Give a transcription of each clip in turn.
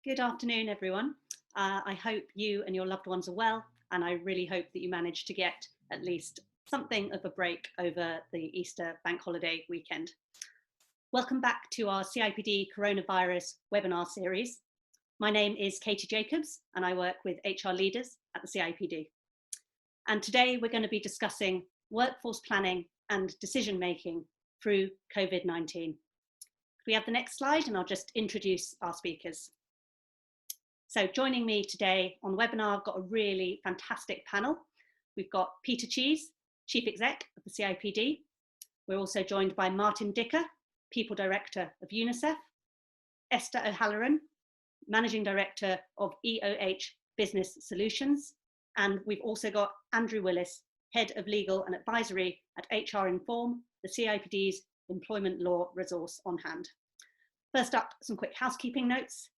Good afternoon, everyone. I hope you and your loved ones are well, and I really hope that you managed to get at least something of a break over the Easter bank holiday weekend. Welcome back to our CIPD Coronavirus webinar series. My name is Katie Jacobs, and I work with HR leaders at the CIPD. And today we're going to be discussing workforce planning and decision making through COVID-19. We have the next slide, and I'll just introduce our speakers. So joining me today on the webinar, I've got a really fantastic panel. We've got Peter Cheese, Chief Exec of the CIPD. We're also joined by Martin Dicker, People Director of UNICEF, Esther O'Halloran, Managing Director of EOH Business Solutions, and we've also got Andrew Willis, Head of Legal and Advisory at HR Inform, the CIPD's employment law resource on hand. First up, some quick housekeeping notes.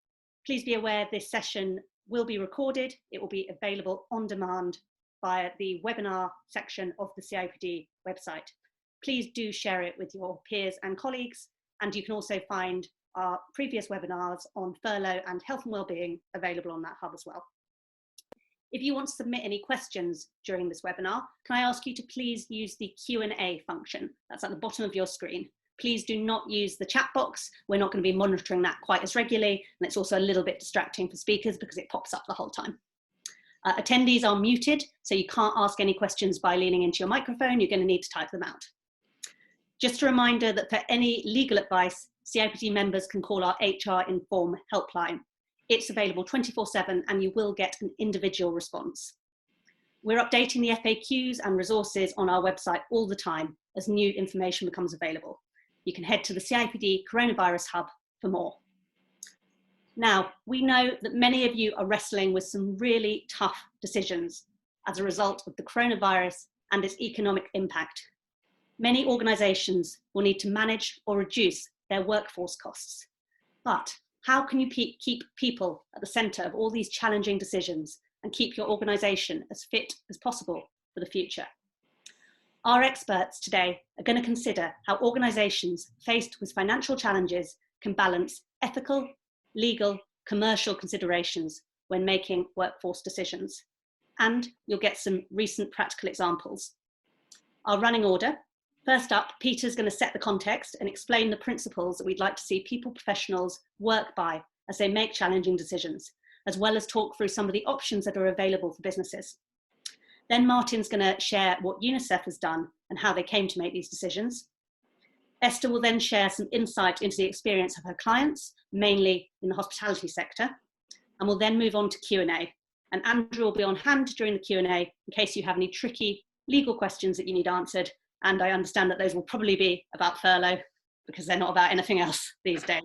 Please be aware this session will be recorded. It will be available on demand via the webinar section of the CIPD website. Please do share it with your peers and colleagues, and you can also find our previous webinars on furlough and health and wellbeing available on that hub as well. If you want to submit any questions during this webinar, can I ask you to please use the Q&A function that's at the bottom of your screen. Please do not use the chat box. We're not going to be monitoring that quite as regularly, and it's also a little bit distracting for speakers because it pops up the whole time. Attendees are muted, so you can't ask any questions by leaning into your microphone. You're going to need to type them out. Just a reminder that for any legal advice, CIPD members can call our HR Inform helpline. It's available 24/7 and you will get an individual response. We're updating the FAQs and resources on our website all the time as new information becomes available. You can head to the CIPD Coronavirus Hub for more. Now, we know that many of you are wrestling with some really tough decisions as a result of the coronavirus and its economic impact. Many organisations will need to manage or reduce their workforce costs. But how can you keep people at the centre of all these challenging decisions and keep your organisation as fit as possible for the future? Our experts today are going to consider how organisations faced with financial challenges can balance ethical, legal, commercial considerations when making workforce decisions. And you'll get some recent practical examples. Our running order. First up, Peter's going to set the context and explain the principles that we'd like to see people professionals work by as they make challenging decisions, as well as talk through some of the options that are available for businesses. Then Martin's going to share what UNICEF has done and how they came to make these decisions. Esther will then share some insight into the experience of her clients, mainly in the hospitality sector, and we'll then move on to Q&A. And Andrew will be on hand during the Q&A in case you have any tricky legal questions that you need answered. And I understand that those will probably be about furlough because they're not about anything else these days.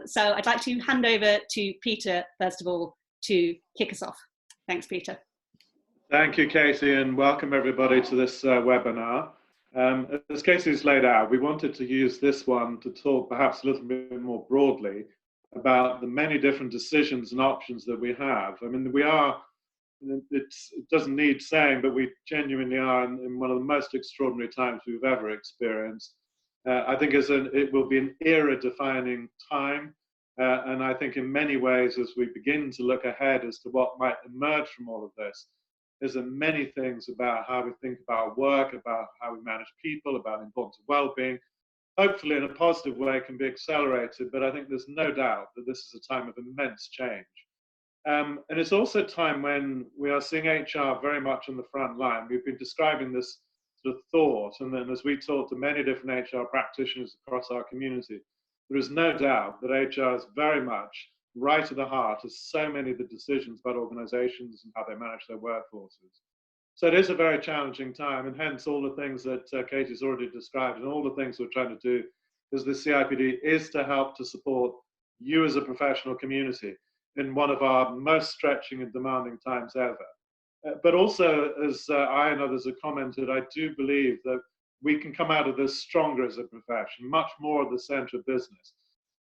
So I'd like to hand over to Peter, first of all, to kick us off. Thanks, Peter. Thank you, Katie, and welcome everybody to this webinar. As Katie's laid out, we wanted to use this one to talk perhaps a little bit more broadly about the many different decisions and options that we have. I mean, it doesn't need saying, but we genuinely are in one of the most extraordinary times we've ever experienced. I think it will be an era-defining time, and I think in many ways, as we begin to look ahead as to what might emerge from all of this, there's many things about how we think about work, about how we manage people, about the importance of well-being. Hopefully, in a positive way, can be accelerated, but I think there's no doubt that this is a time of immense change. And it's also a time when we are seeing HR very much on the front line. We've been describing this sort of thought, and then as we talk to many different HR practitioners across our community, there is no doubt that HR is very much right at the heart of so many of the decisions about organizations and how they manage their workforces. So it is a very challenging time, and hence all the things that Katie's already described and all the things we're trying to do as the CIPD is to help to support you as a professional community in one of our most stretching and demanding times ever. But also, as I and others have commented, I do believe that we can come out of this stronger as a profession, much more at the center of business.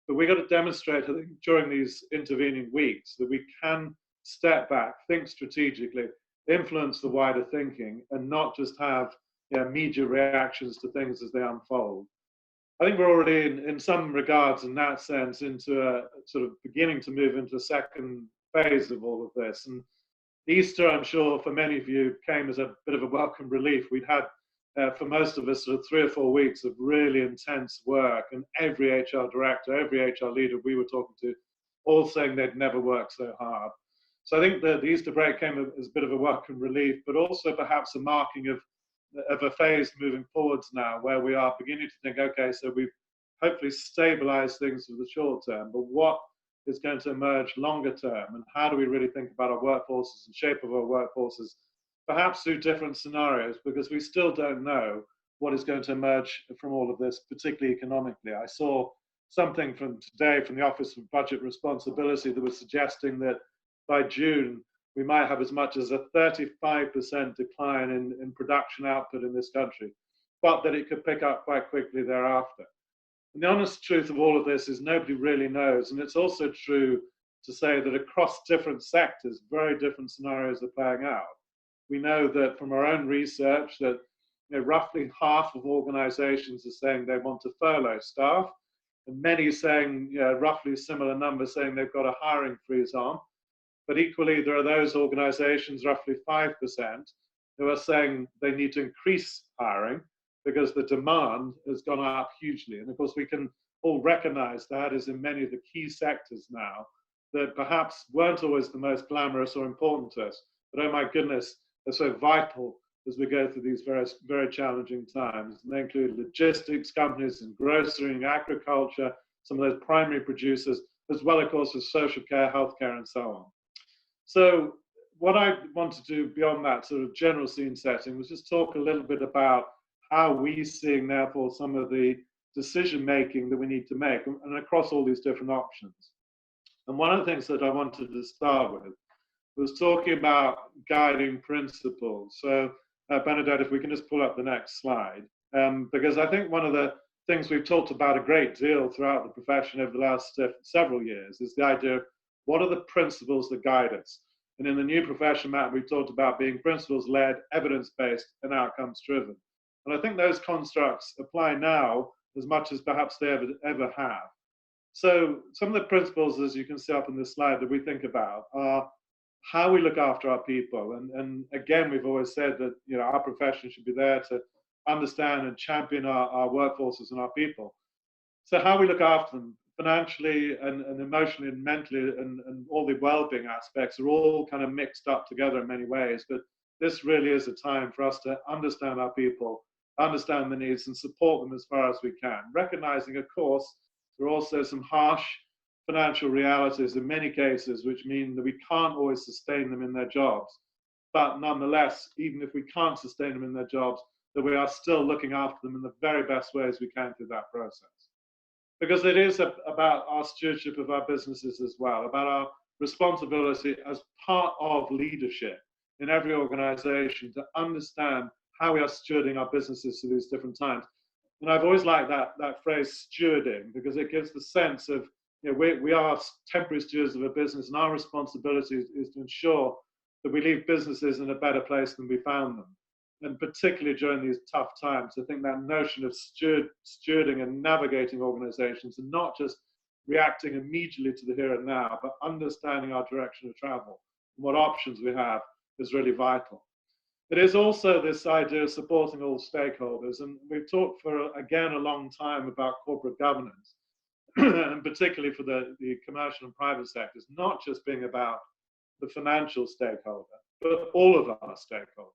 But we've got to demonstrate, I think, during these intervening weeks that we can step back, think strategically, influence the wider thinking, and not just have immediate reactions to things as they unfold. I think we're already in some regards, in that sense, into a sort of beginning to move into a second phase of all of this. And Easter, I'm sure, for many of you, came as a bit of a welcome relief. We'd had, for most of us, sort of 3 or 4 weeks of really intense work, and every HR director, every HR leader we were talking to, all saying they'd never worked so hard. So I think the Easter break came as a bit of a welcome relief, but also perhaps a marking of a phase moving forwards now, where we are beginning to think, okay, so we've hopefully stabilized things for the short term, but what is going to emerge longer term, and how do we really think about our workforces and shape of our workforces, perhaps through different scenarios, because we still don't know what is going to emerge from all of this, particularly economically. I saw something from today from the Office of Budget Responsibility that was suggesting that by June, we might have as much as a 35% decline in production output in this country, but that it could pick up quite quickly thereafter. And the honest truth of all of this is nobody really knows. And it's also true to say that across different sectors, very different scenarios are playing out. We know that from our own research that roughly half of organizations are saying they want to furlough staff, and many saying roughly similar numbers saying they've got a hiring freeze on. But equally, there are those organizations, roughly 5%, who are saying they need to increase hiring because the demand has gone up hugely. And of course, we can all recognize that is in many of the key sectors now that perhaps weren't always the most glamorous or important to us, but oh my goodness, they're so vital as we go through these very challenging times. And they include logistics companies and grocery and agriculture, some of those primary producers, as well, of course, as social care, healthcare, and so on. So what I want to do beyond that sort of general scene setting was just talk a little bit about how we're seeing, therefore, some of the decision making that we need to make, and across all these different options. And one of the things that I wanted to start with was talking about guiding principles. So Bernadette, if we can just pull up the next slide, because I think one of the things we've talked about a great deal throughout the profession over the last several years is the idea of what are the principles that guide us? And in the new profession, Matt, we've talked about being principles-led, evidence-based, and outcomes-driven. And I think those constructs apply now as much as perhaps they ever have. So some of the principles, as you can see up in this slide, that we think about are how we look after our people. And again, we've always said that our profession should be there to understand and champion our workforces and our people. So how we look after them, financially and emotionally and mentally, and all the well-being aspects are all kind of mixed up together in many ways. But this really is a time for us to understand our people, understand the needs, and support them as far as we can. Recognizing, of course, there are also some harsh financial realities in many cases, which mean that we can't always sustain them in their jobs. But nonetheless, even if we can't sustain them in their jobs, that we are still looking after them in the very best ways we can through that process. Because it is about our stewardship of our businesses as well, about our responsibility as part of leadership in every organization to understand how we are stewarding our businesses through these different times. And I've always liked that phrase stewarding, because it gives the sense of we are temporary stewards of a business, and our responsibility is to ensure that we leave businesses in a better place than we found them. And particularly during these tough times, I think that notion of stewarding and navigating organizations, and not just reacting immediately to the here and now, but understanding our direction of travel and what options we have is really vital. It is also this idea of supporting all stakeholders. And we've talked for, again, a long time about corporate governance, and particularly for the commercial and private sectors, not just being about the financial stakeholder, but all of our stakeholders.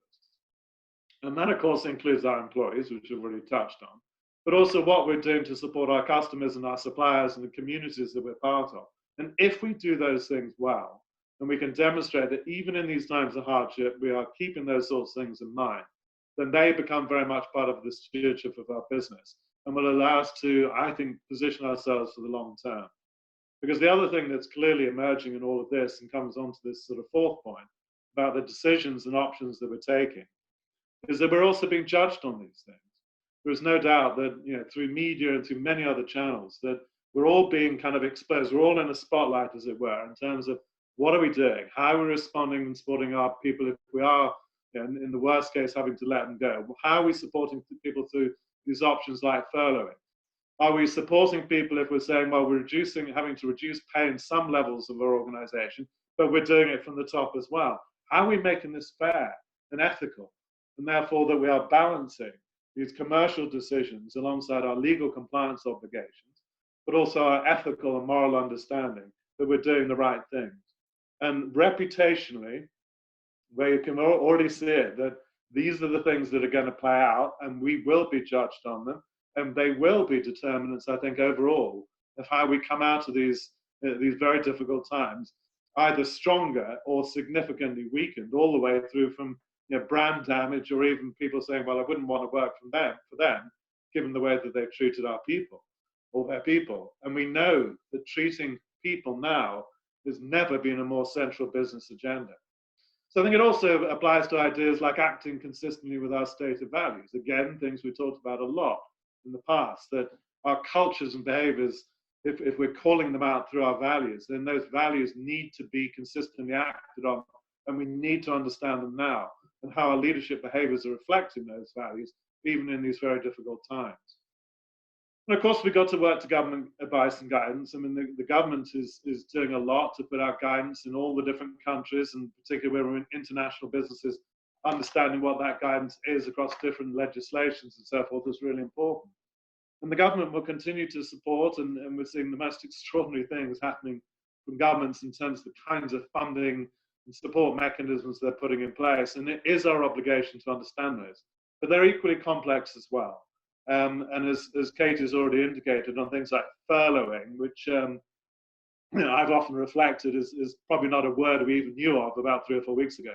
And that, of course, includes our employees, which we've already touched on, but also what we're doing to support our customers and our suppliers and the communities that we're part of. And if we do those things well, and we can demonstrate that even in these times of hardship, we are keeping those sorts of things in mind, then they become very much part of the stewardship of our business and will allow us to, I think, position ourselves for the long term. Because the other thing that's clearly emerging in all of this, and comes on to this sort of fourth point about the decisions and options that we're taking, is that we're also being judged on these things. There's no doubt that through media and through many other channels that we're all being kind of exposed. We're all in a spotlight, as it were, in terms of what are we doing, how are we responding and supporting our people if we are, in the worst case, having to let them go. How are we supporting people through these options like furloughing? Are we supporting people if we're saying, well, we're having to reduce pay in some levels of our organization, but we're doing it from the top as well? How are we making this fair and ethical? And therefore that we are balancing these commercial decisions alongside our legal compliance obligations, but also our ethical and moral understanding that we're doing the right things. And reputationally, where you can already see it, that these are the things that are going to play out, and we will be judged on them, and they will be determinants, I think, overall, of how we come out of these very difficult times, either stronger or significantly weakened, all the way through from brand damage, or even people saying, well, I wouldn't want to work for them, given the way that they've treated our people or their people. And we know that treating people now has never been a more central business agenda. So I think it also applies to ideas like acting consistently with our stated values. Again, things we talked about a lot in the past, that our cultures and behaviors, if we're calling them out through our values, then those values need to be consistently acted on, and we need to understand them now, and how our leadership behaviors are reflecting those values, even in these very difficult times. And of course, we've got to work to government advice and guidance. I mean, the government is doing a lot to put out guidance in all the different countries, and particularly where we're in international businesses, understanding what that guidance is across different legislations and so forth is really important. And the government will continue to support, and we're seeing the most extraordinary things happening from governments in terms of the kinds of funding and support mechanisms they're putting in place. And it is our obligation to understand those. But they're equally complex as well. And as Kate has already indicated, on things like furloughing, which I've often reflected is probably not a word we even knew of about 3 or 4 weeks ago.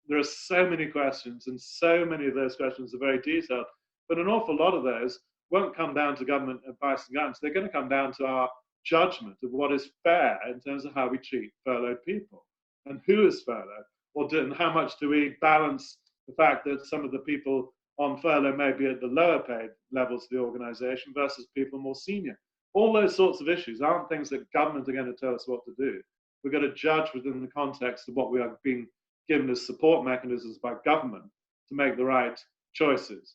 There are so many questions, and so many of those questions are very detailed. But an awful lot of those won't come down to government advice and guidance. They're going to come down to our judgment of what is fair in terms of how we treat furloughed people, and who is furloughed, and how much do we balance the fact that some of the people on furlough may be at the lower paid levels of the organization versus people more senior. All those sorts of issues aren't things that government are going to tell us what to do. We're going to judge within the context of what we are being given as support mechanisms by government to make the right choices.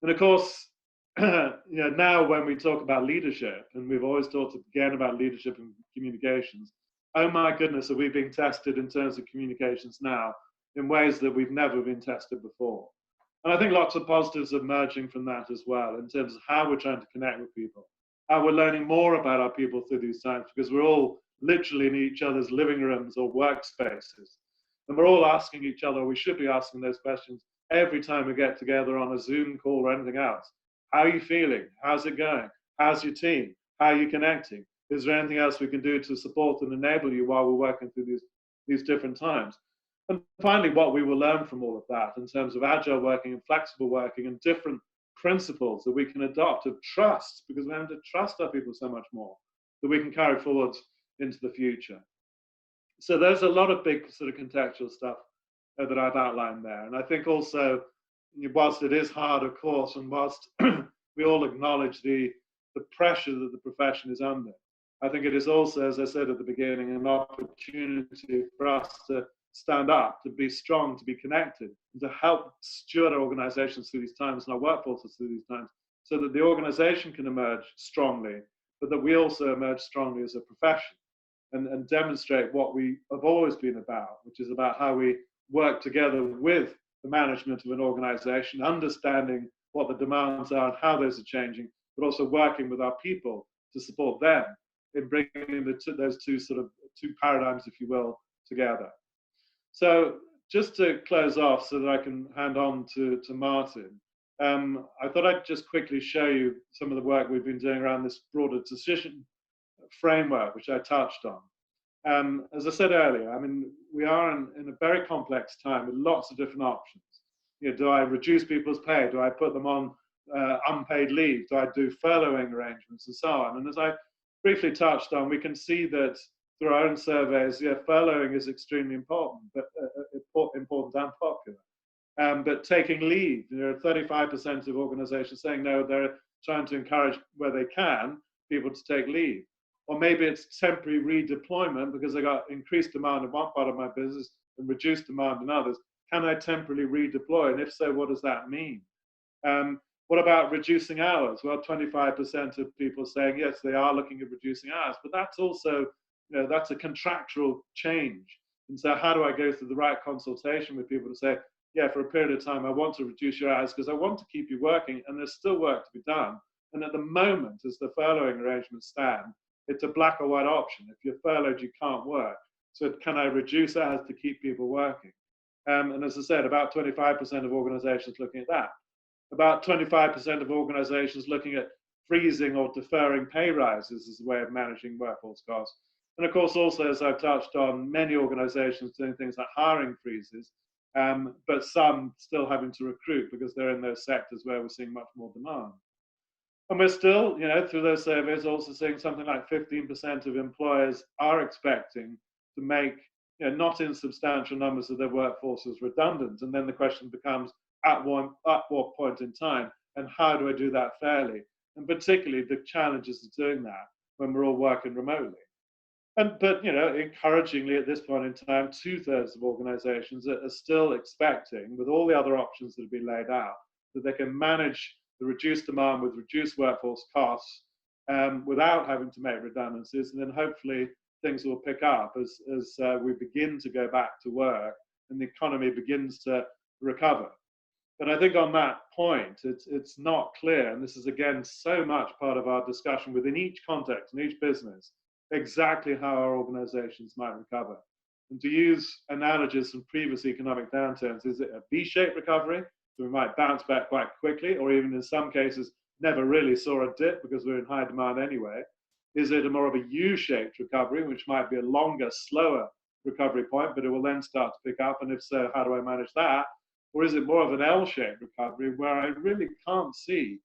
And of course, now when we talk about leadership, and we've always talked again about leadership and communications, oh my goodness, are we being tested in terms of communications now in ways that we've never been tested before. And I think lots of positives are emerging from that as well, in terms of how we're trying to connect with people, how we're learning more about our people through these times, because we're all literally in each other's living rooms or workspaces. And we're all asking each other, we should be asking those questions every time we get together on a Zoom call or anything else. How are you feeling? How's it going? How's your team? How are you connecting? Is there anything else we can do to support and enable you while we're working through these different times? And finally, what we will learn from all of that in terms of agile working and flexible working and different principles that we can adopt of trust, because we have to trust our people so much more, that we can carry forward into the future. So there's a lot of big sort of contextual stuff that I've outlined there. And I think also, whilst it is hard, of course, and whilst we all acknowledge the pressure that the profession is under, I think it is also, as I said at the beginning, an opportunity for us to stand up, to be strong, to be connected, and to help steward our organizations through these times and our workforces through these times, so that the organization can emerge strongly, but that we also emerge strongly as a profession and demonstrate what we have always been about, which is about how we work together with the management of an organization, understanding what the demands are and how those are changing, but also working with our people to support them in bringing those two paradigms, if you will, together. So just to close off so that I can hand on to Martin, I thought I'd just quickly show you some of the work we've been doing around this broader decision framework, which I touched on. As I said earlier, I mean, we are in a very complex time with lots of different options. Do I reduce people's pay? Do I put them on unpaid leave? Do I do furloughing arrangements and so on? And as I briefly touched on, we can see that through our own surveys, furloughing is extremely important, but important and popular. But taking leave, 35% of organizations saying no, they're trying to encourage where they can people to take leave. Or maybe it's temporary redeployment because they got increased demand in one part of my business and reduced demand in others. Can I temporarily redeploy? And if so, what does that mean? What about reducing hours? Well, 25% of people saying yes, they are looking at reducing hours, but that's also, that's a contractual change. And so how do I go through the right consultation with people to say, yeah, for a period of time, I want to reduce your hours because I want to keep you working and there's still work to be done. And at the moment, as the furloughing arrangements stand, it's a black or white option. If you're furloughed, you can't work. So can I reduce hours to keep people working? And as I said, about 25% of organizations looking at that. About 25% of organizations looking at freezing or deferring pay rises as a way of managing workforce costs. And of course, also, as I've touched on, many organizations doing things like hiring freezes, but some still having to recruit because they're in those sectors where we're seeing much more demand. And we're still, through those surveys, also seeing something like 15% of employers are expecting to make, not insubstantial numbers of their workforces redundant. And then the question becomes, at what point in time, and how do I do that fairly? And particularly the challenges of doing that when we're all working remotely. But encouragingly at this point in time, 2/3 of organizations are still expecting, with all the other options that have been laid out, that they can manage the reduced demand with reduced workforce costs without having to make redundancies. And then hopefully things will pick up as we begin to go back to work and the economy begins to recover. But I think on that point, it's not clear, and this is again so much part of our discussion within each context and each business, exactly how our organizations might recover. And to use analogies from previous economic downturns, is it a V-shaped recovery, so we might bounce back quite quickly, or even in some cases never really saw a dip because we're in high demand anyway? Is it a more of a U-shaped recovery, which might be a longer, slower recovery point, but it will then start to pick up? And if so, how do I manage that? Or is it more of an L-shaped recovery where I really can't see,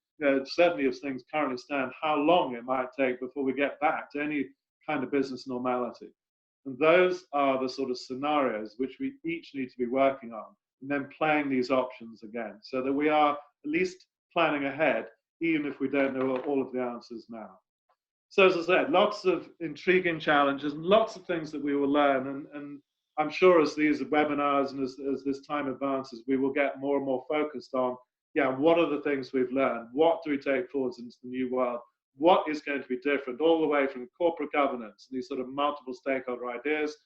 certainly as things currently stand, how long it might take before we get back to any kind of business normality? And those are the sort of scenarios which we each need to be working on, and then playing these options again, so that we are at least planning ahead, even if we don't know all of the answers now. So as I said, lots of intriguing challenges and lots of things that we will learn. And I'm sure as these webinars and as this time advances, we will get more and more focused on, what are the things we've learned? What do we take forwards into the new world? What is going to be different, all the way from corporate governance, these sort of multiple stakeholder ideas,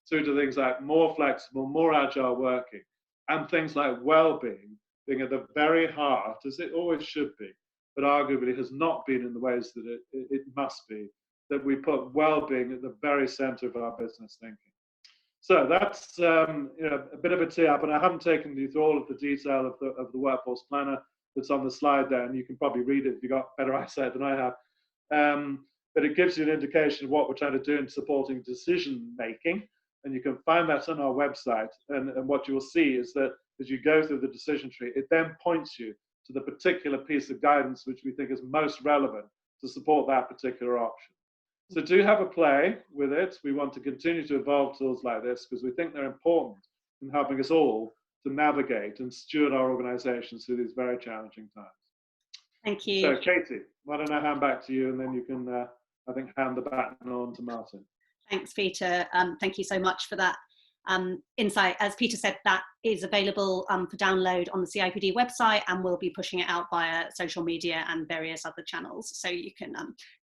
through to things like more flexible, more agile working, and things like well-being being at the very heart, as it always should be, but arguably has not been in the ways that it must be, that we put well-being at the very center of our business thinking. So that's a bit of a tee up, and I haven't taken you through all of the detail of the workforce planner that's on the slide there, and you can probably read it if you've got better eyesight than I have. But it gives you an indication of what we're trying to do in supporting decision making, and you can find that on our website. And what you will see is that as you go through the decision tree, it then points you to the particular piece of guidance which we think is most relevant to support that particular option. So do have a play with it. We want to continue to evolve tools like this because we think they're important in helping us all to navigate and steward our organizations through these very challenging times. Thank you. So Katie, why don't I hand back to you, and then you can, I think, hand the baton on to Martin. Thanks, Peter. Thank you so much for that insight. As Peter said, that is available for download on the CIPD website, and we'll be pushing it out via social media and various other channels. So you can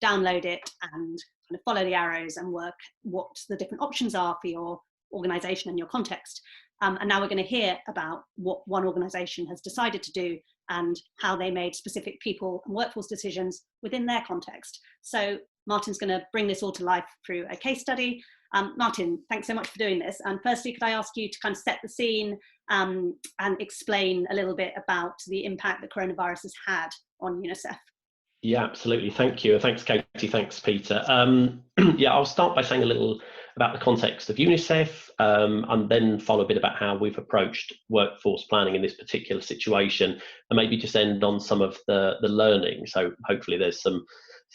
download it and kind of follow the arrows and work what the different options are for your organization and your context. And now we're going to hear about what one organization has decided to do and how they made specific people and workforce decisions within their context. So Martin's going to bring this all to life through a case study. Martin, thanks so much for doing this. And firstly, could I ask you to kind of set the scene and explain a little bit about the impact that coronavirus has had on UNICEF? Yeah, absolutely. Thank you. Thanks, Katie. Thanks, Peter. I'll start by saying a little about the context of UNICEF and then follow a bit about how we've approached workforce planning in this particular situation, and maybe just end on some of the learning. So hopefully there's some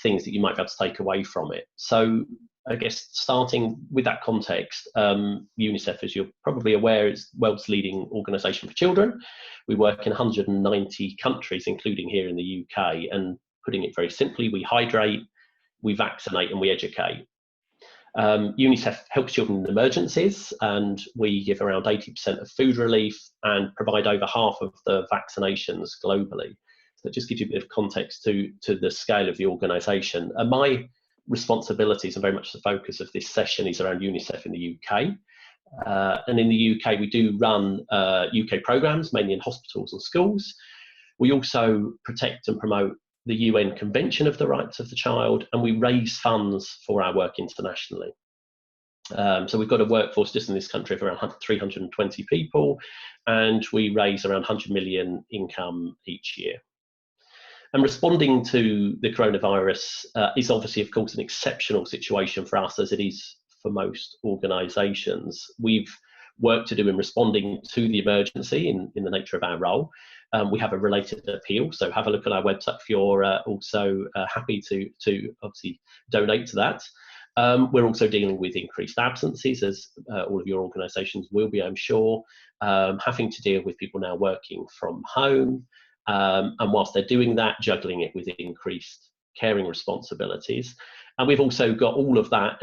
things that you might be able to take away from it. So I guess starting with that context, UNICEF, as you're probably aware, is the world's leading organisation for children. We work in 190 countries, including here in the UK, and putting it very simply, we hydrate, we vaccinate, and we educate. UNICEF helps children in emergencies, and we give around 80% of food relief and provide over half of the vaccinations globally. that just gives you a bit of context to the scale of the organisation. And my responsibilities and very much the focus of this session is around UNICEF in the UK. And in the UK, we do run UK programmes, mainly in hospitals and schools. We also protect and promote the UN Convention of the Rights of the Child, and we raise funds for our work internationally. So we've got a workforce just in this country of around 320 people, and we raise around 100 million income each year. And responding to the coronavirus is obviously, of course, an exceptional situation for us, as it is for most organisations. We've work to do in responding to the emergency in the nature of our role. We have a related appeal, so have a look at our website if you're also happy to obviously donate to that. We're also dealing with increased absences, as all of your organisations will be, I'm sure, having to deal with people now working from home, and whilst they're doing that, juggling it with increased caring responsibilities. And we've also got all of that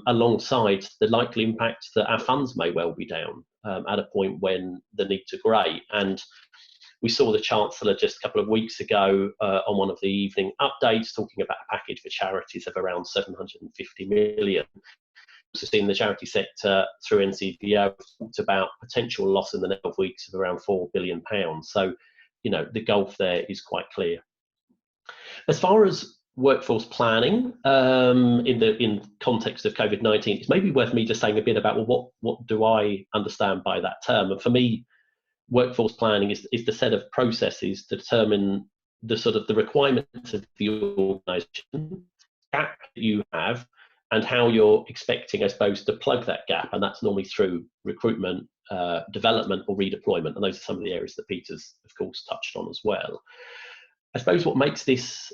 alongside the likely impact that our funds may well be down at a point when the needs are great. And we saw the Chancellor just a couple of weeks ago on one of the evening updates talking about a package for charities of around 750 million. Also seen the charity sector through NCVO talked about potential loss in the next 12 weeks of around £4 billion. So, you know, the gulf there is quite clear. As far as workforce planning in context of COVID-19, it's maybe worth me just saying a bit about, well, what do I understand by that term? And for me, workforce planning is the set of processes to determine the sort of the requirements of the organisation, gap that you have, and how you're expecting, I suppose, to plug that gap. And that's normally through recruitment, development, or redeployment. And those are some of the areas that Peter's, of course, touched on as well. I suppose what makes this,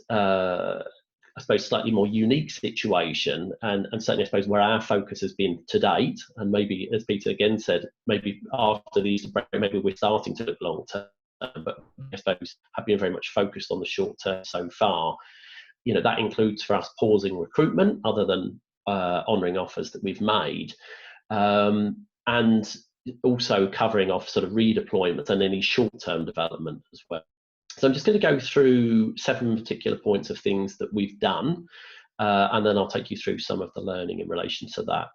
slightly more unique situation, and certainly I suppose where our focus has been to date, and maybe, as Peter again said, maybe after the Easter break, maybe we're starting to look long term, but I suppose have been very much focused on the short term so far. You know, that includes for us pausing recruitment, other than honouring offers that we've made, and also covering off sort of redeployment and any short-term development as well. So I'm just going to go through 7 particular points of things that we've done, and then I'll take you through some of the learning in relation to that.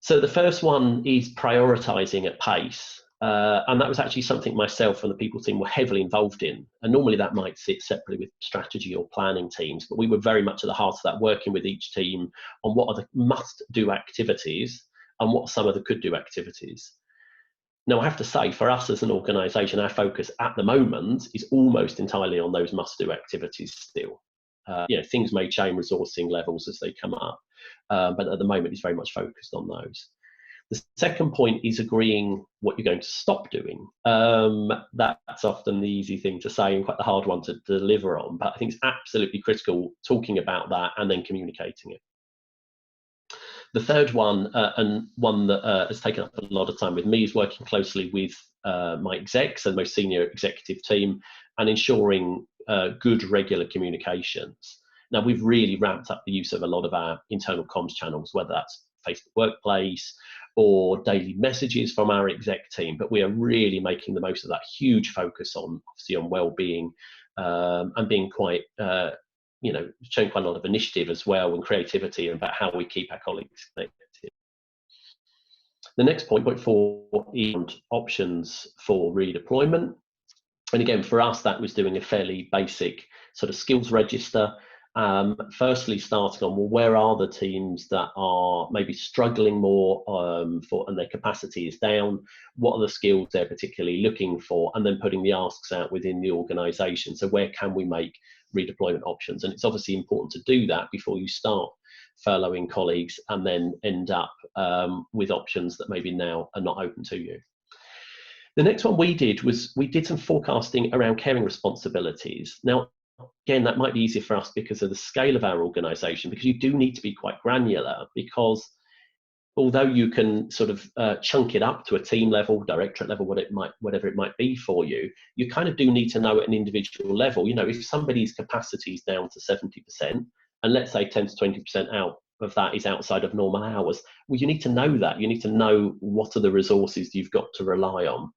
So the first one is prioritising at pace, and that was actually something myself and the people team were heavily involved in. And normally that might sit separately with strategy or planning teams, but we were very much at the heart of that, working with each team on what are the must-do activities and what are some of the could-do activities. Now, I have to say, for us as an organisation, our focus at the moment is almost entirely on those must-do activities still. You know, things may change resourcing levels as they come up, but at the moment it's very much focused on those. The second point is agreeing what you're going to stop doing. That's often the easy thing to say and quite the hard one to deliver on, but I think it's absolutely critical talking about that and then communicating it. The third one, and one that has taken up a lot of time with me, is working closely with my execs and most senior executive team and ensuring good regular communications. Now, we've really ramped up the use of a lot of our internal comms channels, whether that's Facebook Workplace or daily messages from our exec team, but we are really making the most of that huge focus on, obviously, on well-being and being quite you know, showing quite a lot of initiative as well and creativity about how we keep our colleagues connected. The next point, point 4, is options for redeployment. And again, for us, that was doing a fairly basic sort of skills register. Firstly, starting on, well, where are the teams that are maybe struggling more and their capacity is down? What are the skills they're particularly looking for? And then putting the asks out within the organisation. So where can we make redeployment options? And it's obviously important to do that before you start furloughing colleagues and then end up with options that maybe now are not open to you. The next one we did was we did some forecasting around caring responsibilities. Now, again, that might be easier for us because of the scale of our organisation, because you do need to be quite granular, because although you can sort of chunk it up to a team level, directorate level, whatever it might be for you, you kind of do need to know at an individual level. You know, if somebody's capacity is down to 70%, and let's say 10 to 20% out of that is outside of normal hours, well, you need to know that. You need to know what are the resources you've got to rely on.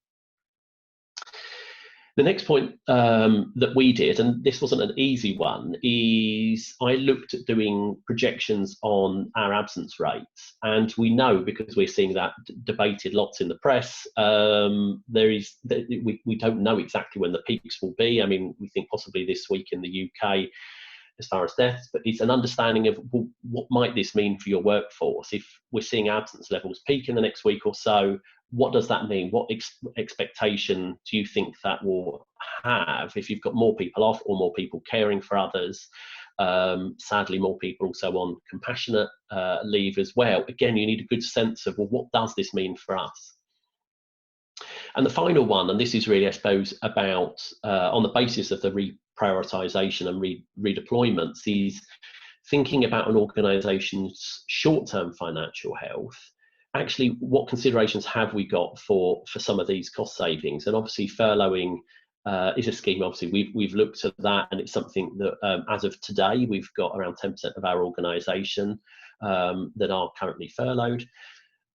The next point that we did, and this wasn't an easy one, is I looked at doing projections on our absence rates. And we know, because we're seeing that debated lots in the press, we don't know exactly when the peaks will be. I mean, we think possibly this week in the UK as far as deaths, but it's an understanding of, well, what might this mean for your workforce? If we're seeing absence levels peak in the next week or so, what does that mean? What expectation do you think that will have if you've got more people off or more people caring for others? Sadly, more people also on compassionate leave as well. Again, you need a good sense of, well, what does this mean for us? And the final one, and this is really, I suppose, about on the basis of the reprioritisation and redeployments, is thinking about an organisation's short-term financial health. Actually, what considerations have we got for some of these cost savings? And obviously, furloughing is a scheme. Obviously, we've looked at that, and it's something that, as of today, we've got around 10% of our organisation that are currently furloughed.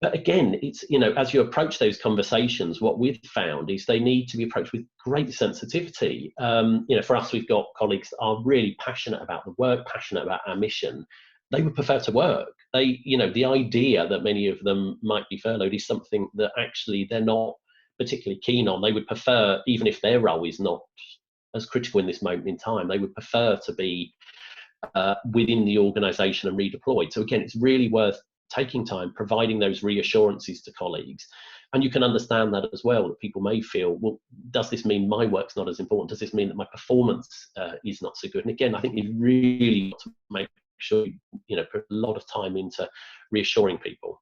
But again, it's, you know, as you approach those conversations, what we've found is they need to be approached with great sensitivity. You know, for us, we've got colleagues that are really passionate about the work, passionate about our mission. They would prefer to work. They, you know, the idea that many of them might be furloughed is something that actually they're not particularly keen on. They would prefer, even if their role is not as critical in this moment in time, they would prefer to be within the organisation and redeployed. So again, it's really worth taking time, providing those reassurances to colleagues. And you can understand that as well, that people may feel, well, does this mean my work's not as important? Does this mean that my performance is not so good? And again, I think you really got to make sure you know, put a lot of time into reassuring people.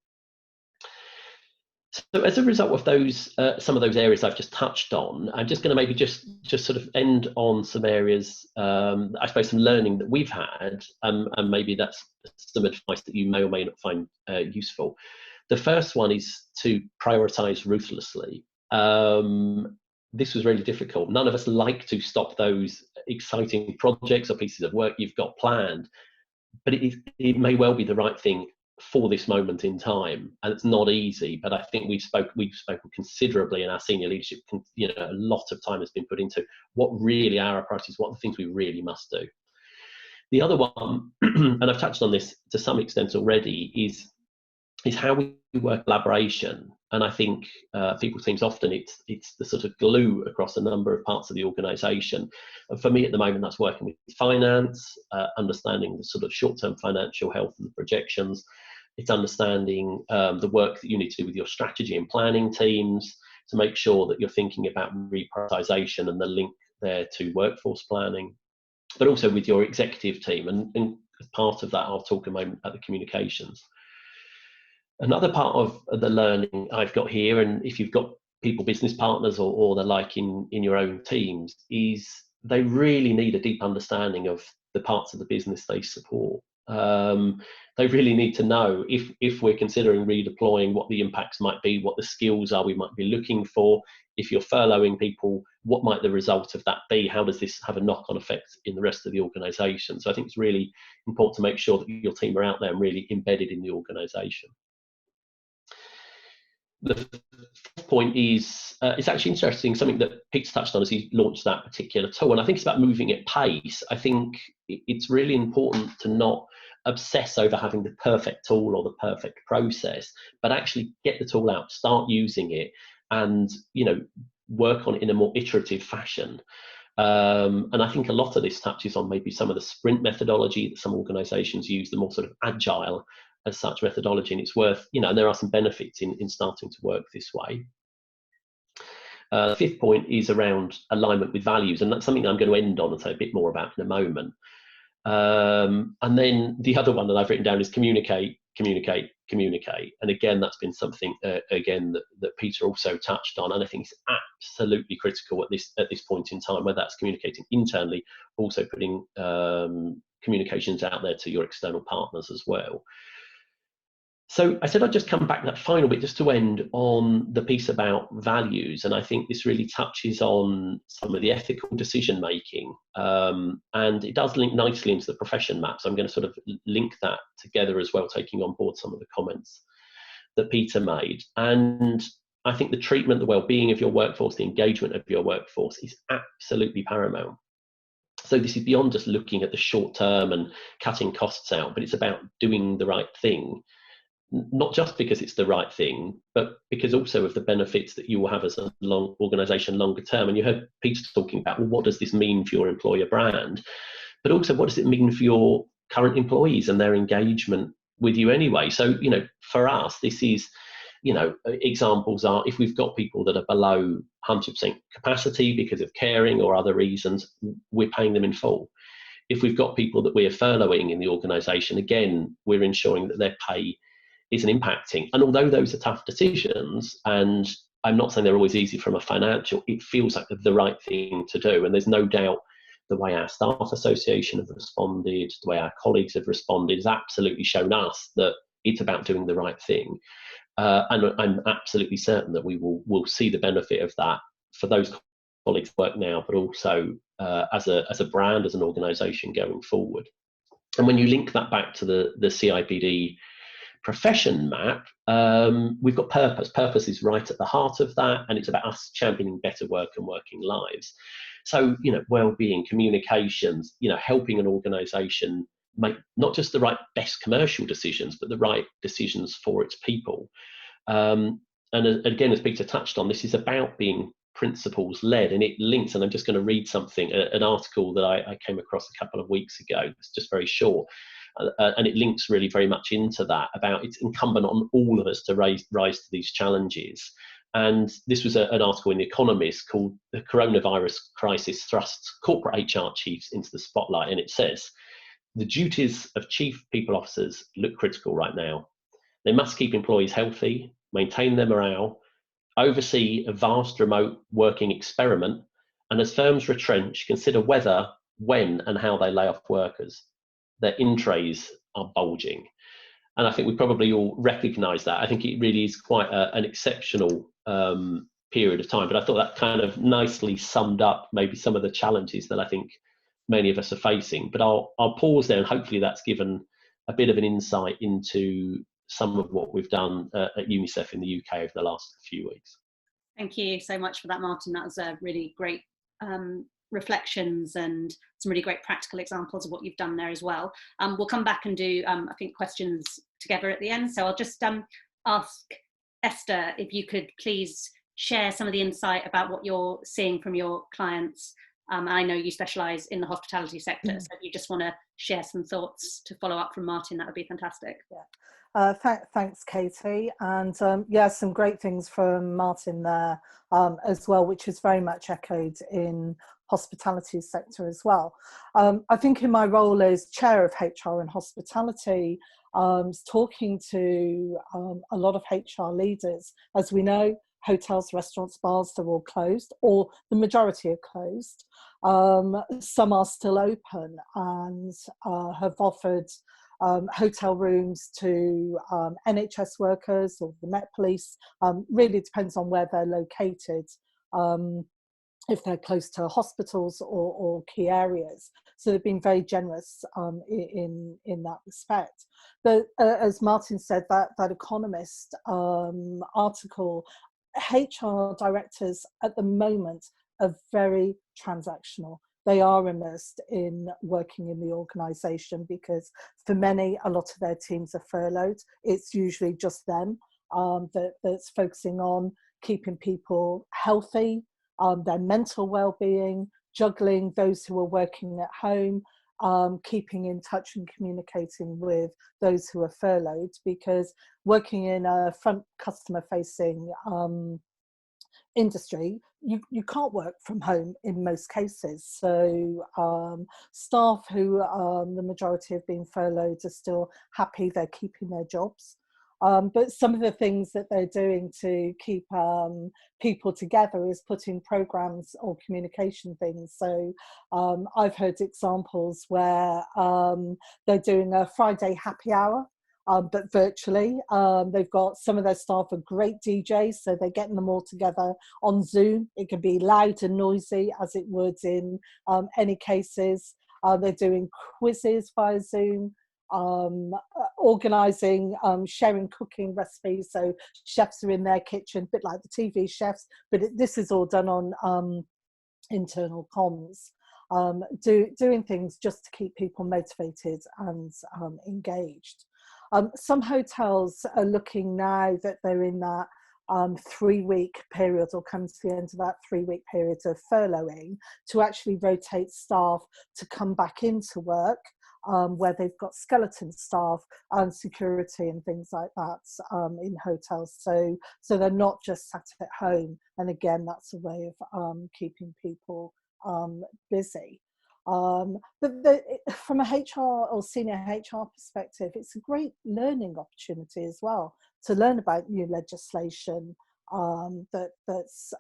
So as a result of those, some of those areas I've just touched on, I'm just going to maybe just sort of end on some areas, I suppose, some learning that we've had, and maybe that's some advice that you may or may not find useful. The first one is to prioritise ruthlessly. This was really difficult. None of us like to stop those exciting projects or pieces of work you've got planned, but it may well be the right thing for this moment in time, and it's not easy. But I think we've spoken considerably in our senior leadership. You know, a lot of time has been put into what really are our priorities, what are the things we really must do. The other one, and I've touched on this to some extent already, is how we work collaboration. And I think people teams often it's the sort of glue across a number of parts of the organisation. And for me at the moment, that's working with finance, understanding the sort of short-term financial health of the projections. It's understanding the work that you need to do with your strategy and planning teams to make sure that you're thinking about reprioritisation and the link there to workforce planning, but also with your executive team. And as part of that, I'll talk a moment about the communications. Another part of the learning I've got here, and if you've got people business partners or the like in your own teams, is they really need a deep understanding of the parts of the business they support. They really need to know if we're considering redeploying, what the impacts might be, what the skills are we might be looking for. If you're furloughing people, what might the result of that be? How does this have a knock-on effect in the rest of the organisation? So I think it's really important to make sure that your team are out there and really embedded in the organisation. The fourth point is, it's actually interesting, something that Pete's touched on as he launched that particular tool, and I think it's about moving at pace. I think it's really important to not obsess over having the perfect tool or the perfect process, but actually get the tool out, start using it, and, you know, work on it in a more iterative fashion. And I think a lot of this touches on maybe some of the sprint methodology that some organisations use, the more sort of agile as such methodology, and it's worth, you know, and there are some benefits in starting to work this way. The fifth point is around alignment with values, and that's something I'm going to end on and say a bit more about in a moment. And then the other one that I've written down is communicate. And again, that's been something again that Peter also touched on, and I think it's absolutely critical at this point in time, whether that's communicating internally, also putting communications out there to your external partners as well. So I said I'd just come back to that final bit just to end on the piece about values, and I think this really touches on some of the ethical decision making, and it does link nicely into the profession map. So I'm going to sort of link that together as well, taking on board some of the comments that Peter made. And I think the treatment, the well-being of your workforce, the engagement of your workforce is absolutely paramount. So this is beyond just looking at the short term and cutting costs out, but it's about doing the right thing, not just because it's the right thing, but because also of the benefits that you will have as a long organisation longer term. And you heard Peter talking about, well, what does this mean for your employer brand? But also, what does it mean for your current employees and their engagement with you anyway? So, for us, this is, examples are, if we've got people that are below 100% capacity because of caring or other reasons, we're paying them in full. If we've got people that we're furloughing in the organisation, again, we're ensuring that their pay isn't impacting. And although those are tough decisions, and I'm not saying they're always easy from a financial, it feels like the right thing to do. And there's no doubt the way our staff association have responded, the way our colleagues have responded, has absolutely shown us that it's about doing the right thing. And I'm absolutely certain that we'll see the benefit of that for those colleagues who work now, but also as a brand, as an organisation going forward. And when you link that back to the CIPD profession map, we've got purpose. Purpose is right at the heart of that, and it's about us championing better work and working lives. So, well-being, communications, helping an organisation make not just the right best commercial decisions, but the right decisions for its people. And again, as Peter touched on, this is about being principles-led, and it links, and I'm just going to read something, an article that I came across a couple of weeks ago. It's just very short. And it links really very much into that, about it's incumbent on all of us to rise to these challenges. And this was an article in The Economist called "The Coronavirus Crisis Thrusts Corporate HR Chiefs into the Spotlight." And it says, the duties of chief people officers look critical right now. They must keep employees healthy, maintain their morale, oversee a vast remote working experiment, and as firms retrench, consider whether, when, and how they lay off workers. Their in trays are bulging. And I think we probably all recognise that. I think it really is quite an exceptional period of time. But I thought that kind of nicely summed up maybe some of the challenges that I think many of us are facing. But I'll pause there, and hopefully that's given a bit of an insight into some of what we've done at UNICEF in the UK over the last few weeks. Thank you so much for that, Martin. That was a really great reflections and some really great practical examples of what you've done there as well. We'll come back and do, I think, questions together at the end. So I'll just ask Esther if you could please share some of the insight about what you're seeing from your clients. I know you specialise in the hospitality sector, so if you just want to share some thoughts to follow up from Martin, that would be fantastic. Yeah. Thanks, Katie. And some great things from Martin there as well, which is very much echoed in hospitality sector as well. I think in my role as chair of HR and hospitality, talking to a lot of HR leaders. As we know, hotels, restaurants, bars, they're all closed, or the majority are closed. Some are still open and have offered hotel rooms to NHS workers or the Met Police. Really depends on where they're located, if they're close to hospitals or key areas. So they've been very generous in that respect. But as Martin said, that Economist article, HR directors at the moment are very transactional. They are immersed in working in the organisation because for many, a lot of their teams are furloughed. It's usually just them that's focusing on keeping people healthy, their mental well-being, juggling those who are working at home, keeping in touch and communicating with those who are furloughed, because working in a front customer-facing industry, you can't work from home in most cases. So staff who the majority have been furloughed are still happy, they're keeping their jobs. But some of the things that they're doing to keep people together is putting programs or communication things. So I've heard examples where they're doing a Friday happy hour, but virtually. They've got some of their staff are great DJs, so they're getting them all together on Zoom. It can be loud and noisy as it would in any cases. They're doing quizzes via Zoom. organising, sharing cooking recipes. So chefs are in their kitchen, a bit like the TV chefs, but this is all done on internal comms. Doing things just to keep people motivated and engaged. Some hotels are looking now that they're in that 3-week period, or come to the end of that 3-week period of furloughing, to actually rotate staff to come back into work, where they've got skeleton staff and security and things like that in hotels. So they're not just sat at home. And again, that's a way of keeping people busy. But from a HR or senior HR perspective, it's a great learning opportunity as well, to learn about new legislation that's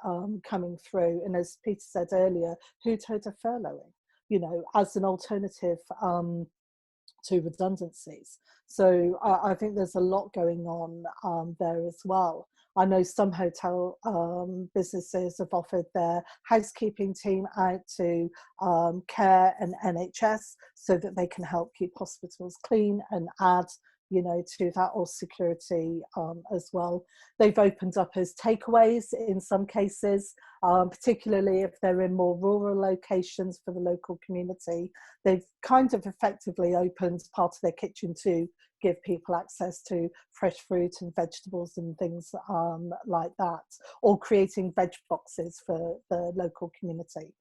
coming through. And as Peter said earlier, who'd heard of furloughing, as an alternative to redundancies? So I think there's a lot going on there as well. I know some hotel businesses have offered their housekeeping team out to care and NHS so that they can help keep hospitals clean and add, to that, or security as well. They've opened up as takeaways in some cases, particularly if they're in more rural locations for the local community. They've kind of effectively opened part of their kitchen to give people access to fresh fruit and vegetables and things like that, or creating veg boxes for the local community.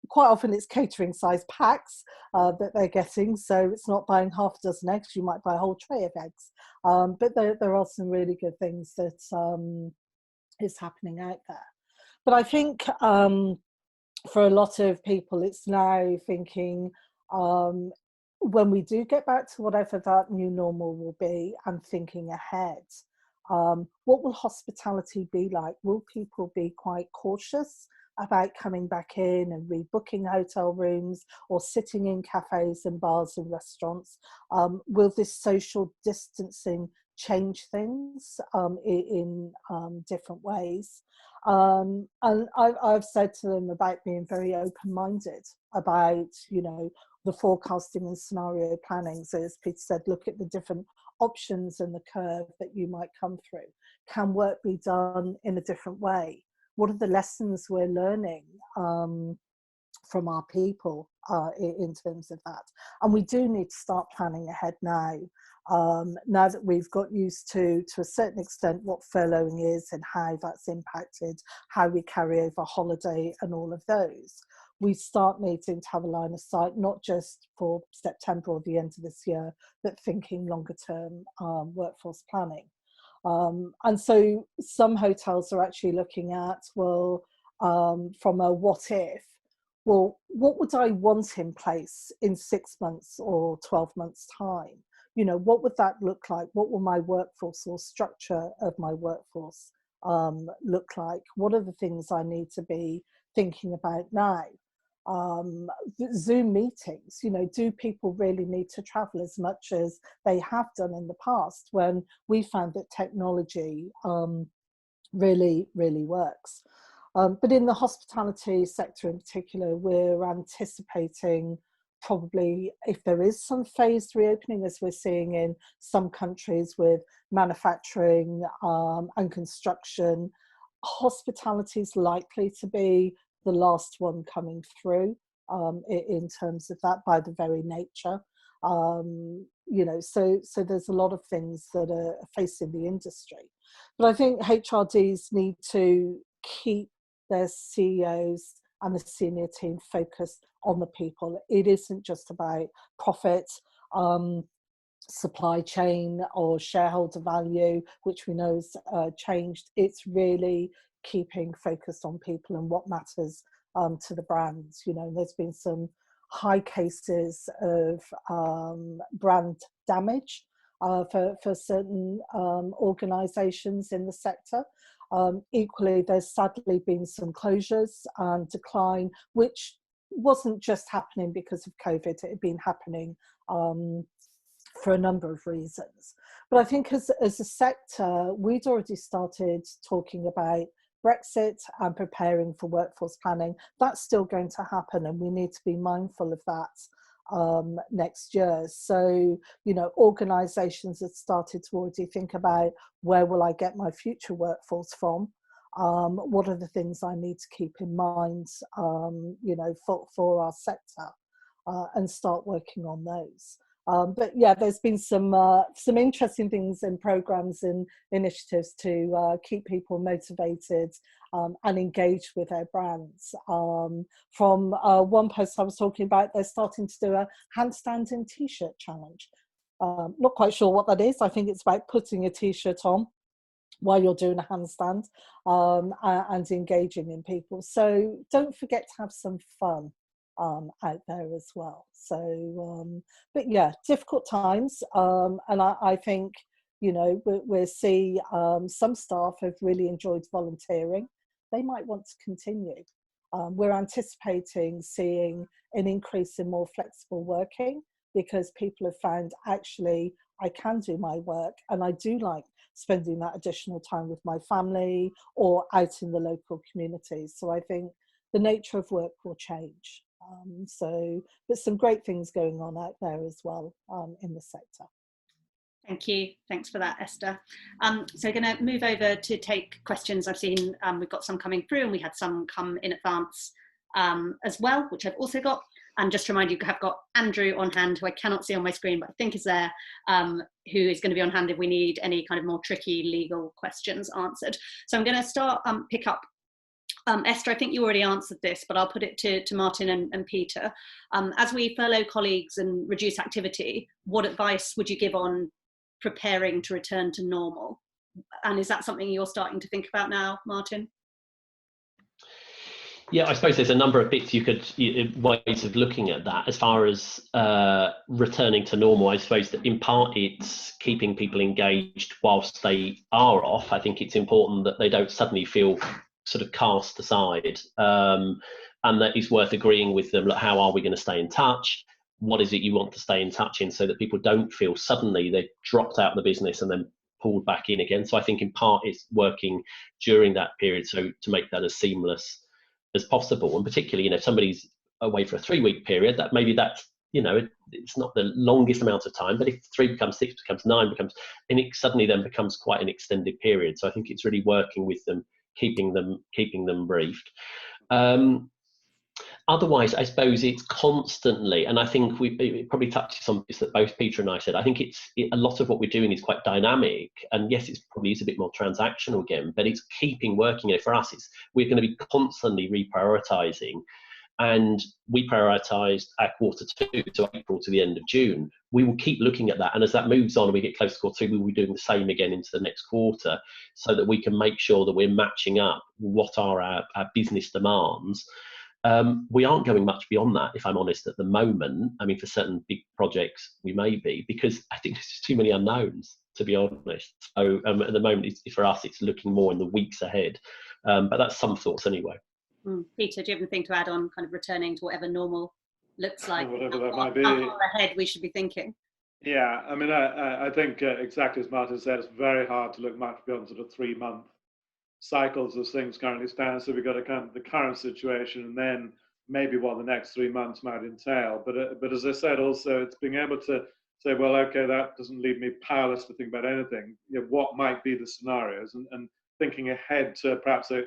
Quite often it's catering size packs that they're getting, so it's not buying half a dozen eggs, you might buy a whole tray of eggs. But there are some really good things that is happening out there. But I think for a lot of people, it's now thinking, when we do get back to whatever that new normal will be, and thinking ahead, what will hospitality be like? Will people be quite cautious about coming back in and rebooking hotel rooms, or sitting in cafes and bars and restaurants? Will this social distancing change things in different ways? And I've said to them about being very open-minded about, the forecasting and scenario planning. So as Peter said, look at the different options and the curve that you might come through. Can work be done in a different way? What are the lessons we're learning from our people in terms of that? And we do need to start planning ahead now. Now that we've got used to a certain extent, what furloughing is and how that's impacted, how we carry over holiday and all of those, we start needing to have a line of sight, not just for September or the end of this year, but thinking longer term workforce planning. And so some hotels are actually looking at, well, from a what if, well, what would I want in place in 6 months or 12 months time? What would that look like? What will my workforce or structure of my workforce look like? What are the things I need to be thinking about now? Zoom meetings, do people really need to travel as much as they have done in the past, when we found that technology really works? But in the hospitality sector in particular, we're anticipating probably, if there is some phased reopening, as we're seeing in some countries with manufacturing and construction, hospitality is likely to be the last one coming through in terms of that, by the very nature. So there's a lot of things that are facing the industry. But I think HRDs need to keep their CEOs and the senior team focused on the people. It isn't just about profit, supply chain, or shareholder value, which we know has changed. It's really keeping focused on people and what matters to the brands. There's been some high cases of brand damage for certain organisations in the sector. Equally, there's sadly been some closures and decline, which wasn't just happening because of COVID. It had been happening for a number of reasons. But I think as a sector, we'd already started talking about Brexit and preparing for workforce planning. That's still going to happen, and we need to be mindful of that next year. So, you know, organisations have started to already think about, where will I get my future workforce from? What are the things I need to keep in mind, you know, for our sector, and start working on those. But yeah, there's been some interesting things in programs and initiatives to keep people motivated and engaged with their brands. From one post I was talking about, they're starting to do a handstand and t-shirt challenge. Not quite sure what that is. I think it's about putting a t-shirt on while you're doing a handstand, and engaging in people. So don't forget to have some fun out there as well. So, but yeah, difficult times. And I think, you know, we'll see some staff have really enjoyed volunteering. They might want to continue. We're anticipating seeing an increase in more flexible working, because people have found, actually, I can do my work and I do like spending that additional time with my family or out in the local communities. So I think the nature of work will change. But some great things going on out there as well in the sector. Thank you. Thanks for that, Esther. So we're going to move over to take questions. I've seen we've got some coming through, and we had some come in advance as well, which I've also got. And just to remind you, I've got Andrew on hand, who I cannot see on my screen, but I think is there, who is going to be on hand if we need any kind of more tricky legal questions answered. So I'm going to start, pick up. Esther, I think you already answered this, but I'll put it to Martin and Peter. As we furlough colleagues and reduce activity, what advice would you give on preparing to return to normal? And is that something you're starting to think about now, Martin? Yeah, I suppose there's a number of bits ways of looking at that. As far as returning to normal, I suppose that in part it's keeping people engaged whilst they are off. I think it's important that they don't suddenly feel sort of cast aside, and that is worth agreeing with them. Like, how are we going to stay in touch? What is it you want to stay in touch in, so that people don't feel suddenly they've dropped out of the business and then pulled back in again. So I think in part it's working during that period, so to make that as seamless as possible. And particularly, you know, if somebody's away for a 3-week period, that maybe that's, you know, it's not the longest amount of time, but if 3 becomes 6, becomes 9, and it suddenly then becomes quite an extended period. So I think it's really working with them, keeping them briefed. Otherwise, I suppose it's constantly, and I think it probably touches on this that both Peter and I said, I think a lot of what we're doing is quite dynamic, and yes, it's probably a bit more transactional again, but it's keeping working. You know, for us, we're going to be constantly reprioritising, and we prioritised our Q2, so April to the end of June. We will keep looking at that, and as that moves on and we get close to Q2, we will be doing the same again into the next quarter, so that we can make sure that we're matching up what are our business demands. We aren't going much beyond that, if I'm honest, at the moment. I mean, for certain big projects, we may be, because I think there's just too many unknowns, to be honest. So at the moment, for us, it's looking more in the weeks ahead. But that's some thoughts anyway. Peter, do you have anything to add on kind of returning to whatever normal looks like? Whatever that might be. How far ahead we should be thinking? Yeah, I mean, I think exactly as Martin said, it's very hard to look much beyond sort of 3-month cycles as things currently stand. So we've got a kind of the current situation, and then maybe what the next 3 months might entail. But as I said, also it's being able to say, well, okay, that doesn't leave me powerless to think about anything. You know, what might be the scenarios, and thinking ahead to perhaps a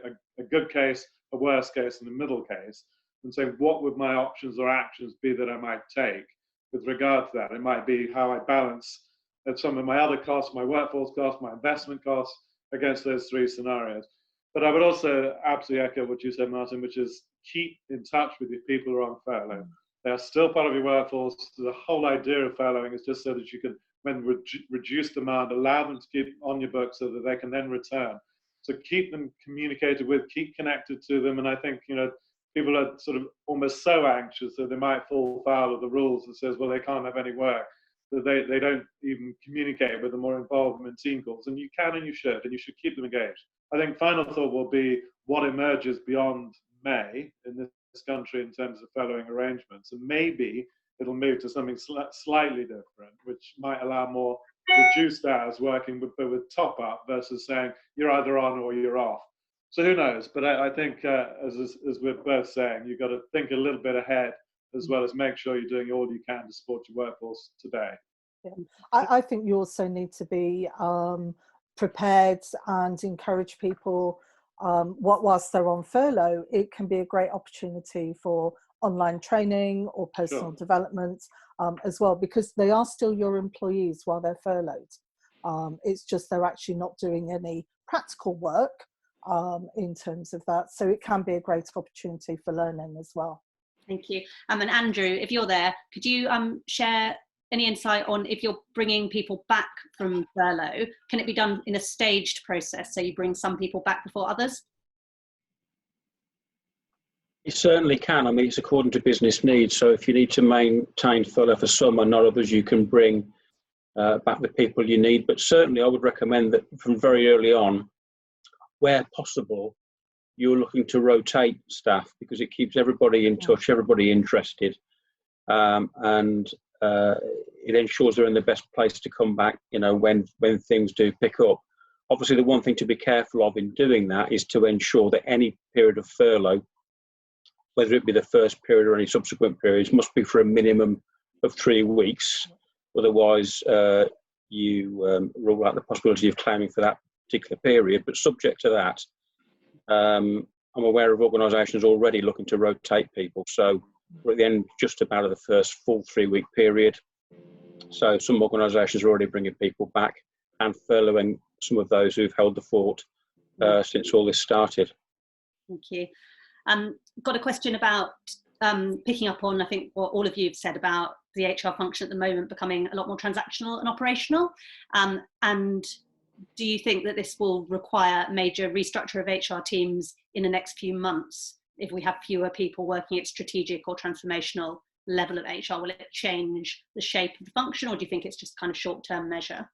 good case, a worst case, and a middle case, and saying, what would my options or actions be that I might take with regard to that? It might be how I balance some of my other costs, my workforce costs, my investment costs, against those 3 scenarios. But I would also absolutely echo what you said, Martin, which is keep in touch with your people who are on furlough. They are still part of your workforce. The whole idea of furloughing is just so that you can, when reduce demand, allow them to keep on your books so that they can then return. So keep them communicated with, keep connected to them. And I think, you know, people are sort of almost so anxious that they might fall foul of the rules that says, well, they can't have any work, that they don't even communicate with them or involve them in team calls. And you can and you should keep them engaged. I think final thought will be what emerges beyond May in this country in terms of furloughing arrangements. And maybe it'll move to something slightly different, which might allow more reduced hours working with top up versus saying you're either on or you're off. So who knows? But I think as we're both saying, you've got to think a little bit ahead as well as make sure you're doing all you can to support your workforce today. Yeah. I think you also need to be prepared and encourage people whilst they're on furlough. It can be a great opportunity for online training or personal development as well, because they are still your employees while they're furloughed. It's just they're actually not doing any practical work in terms of that. So it can be a great opportunity for learning as well. Thank you. And Andrew, if you're there, could you share any insight on if you're bringing people back from furlough, can it be done in a staged process? So you bring some people back before others? You certainly can. I mean, it's according to business needs. So if you need to maintain furlough for some and not others, you can bring back the people you need. But certainly I would recommend that from very early on, where possible, you're looking to rotate staff, because it keeps everybody in touch, everybody interested, and it ensures they're in the best place to come back, you know, when things do pick up. Obviously, the one thing to be careful of in doing that is to ensure that any period of furlough, whether it be the first period or any subsequent periods, must be for a minimum of 3 weeks. Otherwise, you rule out the possibility of claiming for that particular period. But subject to that, I'm aware of organisations already looking to rotate people. So we're at the end just about of the first full 3 week period. So some organisations are already bringing people back and furloughing some of those who've held the fort since all this started. Thank you. Got a question about picking up on, I think, what all of you have said about the HR function at the moment becoming a lot more transactional and operational. And do you think that this will require major restructure of HR teams in the next few months if we have fewer people working at strategic or transformational level of HR? Will it change the shape of the function, or do you think it's just kind of short-term measure?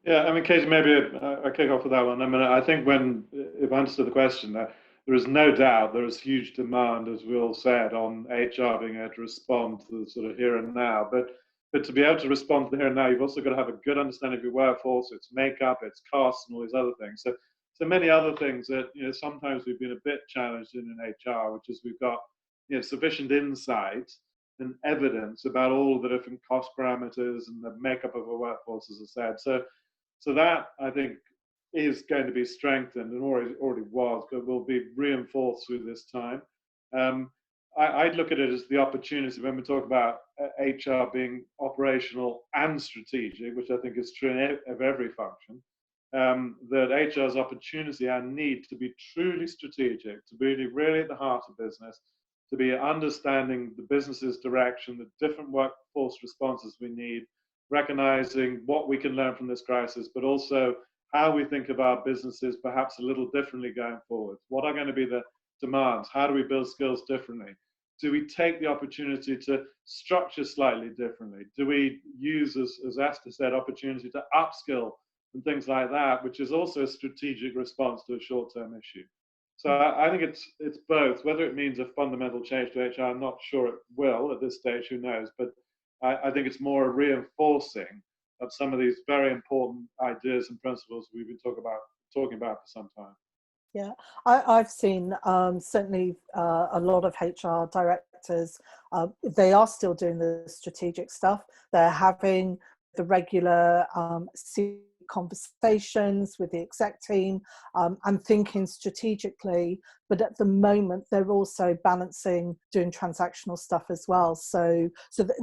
Yeah, I mean, Katie, maybe I kick off with that one. I mean, I think if I understood the question, there is no doubt there is huge demand, as we all said, on HR being able to respond to the sort of here and now. But to be able to respond to the here and now, you've also got to have a good understanding of your workforce, its makeup, its costs, and all these other things. So many other things that, you know, sometimes we've been a bit challenged in HR, which is we've got, you know, sufficient insight and evidence about all the different cost parameters and the makeup of a workforce, as I said. So that, I think, is going to be strengthened, and already was, but will be reinforced through this time. I'd look at it as the opportunity when we talk about HR being operational and strategic, which I think is true of every function, that HR's opportunity and need to be truly strategic, to be really at the heart of business, to be understanding the business's direction, the different workforce responses we need, recognizing what we can learn from this crisis, but also how we think of our businesses perhaps a little differently going forward. What are going to be the demands? How do we build skills differently? Do we take the opportunity to structure slightly differently? Do we use, as Esther said, opportunity to upskill and things like that, which is also a strategic response to a short-term issue? So I think it's both. Whether it means a fundamental change to HR, I'm not sure it will at this stage, who knows, but I think it's more a reinforcing of some of these very important ideas and principles we've been talking about for some time. Yeah, I've seen certainly a lot of HR directors, they are still doing the strategic stuff. They're having the regular conversations with the exec team and thinking strategically, but at the moment they're also balancing doing transactional stuff as well. So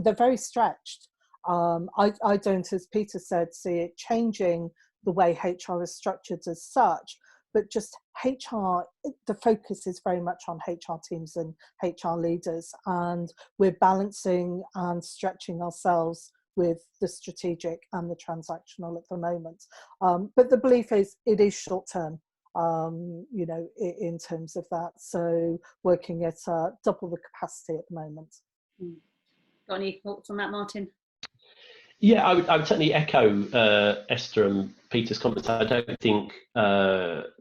they're very stretched. I don't, as Peter said, see it changing the way HR is structured as such, but just HR, the focus is very much on HR teams and HR leaders, and we're balancing and stretching ourselves with the strategic and the transactional at the moment. But the belief is it is short term, you know, in terms of that. So working at double the capacity at the moment. Got any thoughts on that, Martin? Yeah, I would certainly echo Esther and Peter's comments. I don't think